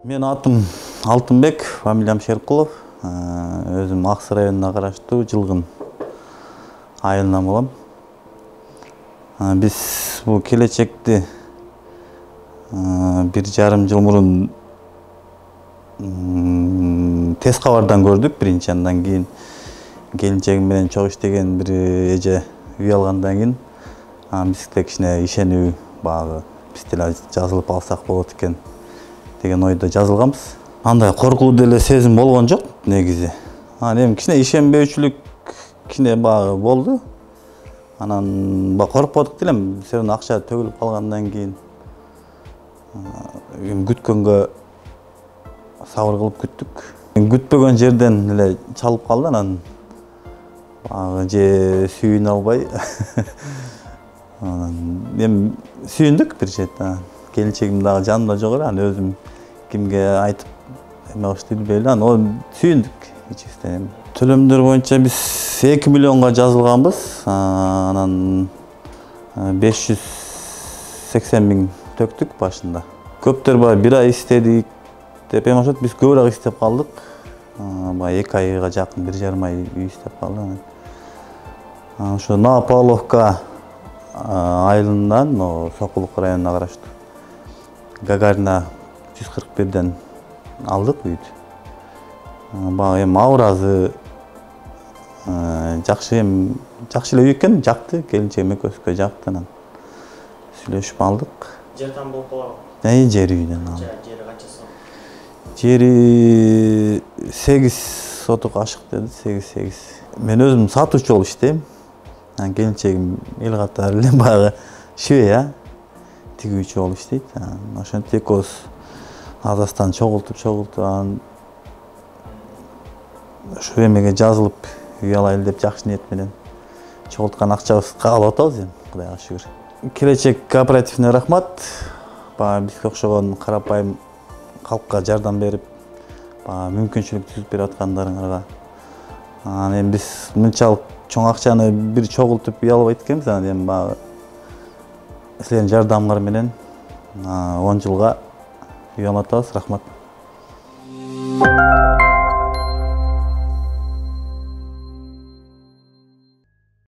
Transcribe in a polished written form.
Мен атым Алтынбек, фамилиям Шеркулов. Өзім Ақсы районуна караштуу Жылгын айылынан болам. Биз бул келечекти 1,5 жыл мурун тез кабардан көрдүк биринчи, андан кийин келинчегим менен чогуу иштеген бир эже үй алгандан кийин бизде кичине ишенүү багы биз деле жазылып алсак болот экен деген ойдо жазылганбыз. Андай коркуу деле сезим болгон жок негизи. Эми кичине ишенбөөчүлүк кичине багы болду. Анан коркподук делем, все равно акча төгүлүп калгандан кийин күткөнгө сабыр кылып күттүк. Күтпөгөн жерден эле чалып калды, анан же сүйүнө албай эми сүйүндүк бир чети. Келинчегим дагы жанымда жок эле, анан өзүм кимге айтып эме кылышты билбейли, анан сүйүндүк ичибизден. Төлөмдөр боюнча биз 2 миллионго жазылганбыз, анан 580 миң төктүк башында. Көптөр бир ай иштедик деп эме окшойт, биз көбүрөөк иштеп калдык. 2 айга жакын, 1,5 ай үй иштеп калдык. Ошо Новопавловка айылынан, Сокулук районуна караштуу Гагарина 141ден алдык үйдү. Эми абразы жакшы эле үй экен, жакты, келинчегим экөөбүзгө жакты, анан сүйлөшүп алдык. Жерден болуп калабы? Жер үйдөн алдык. Жери канча сом? Жери 8 сотук ашык деди, 8. Мен өзүм сатуучу болуп иштейм. Келинчегим эл катары эле баягы швея тигүүчү болуп иштейт. Ошентип экөөбүз азастан чогултуп анан ошо эмеге жазылып үй алайлы деп жакшы ниет менен чогулткан акчабыз каалап атабыз эми, Кудайга шүгүр. Келечек кооперативине рахмат. Бизге окшогон карапайым калкка жардам берип, мүмкүнчүлүк түзүп берип аткандарыңарга. Эми биз мынчалык чоң акчаны бир чогултуп үй албайт экенбиз, анан эми силердин жардамыңар менен 10 жылга үй алып атабыз. Рахмат.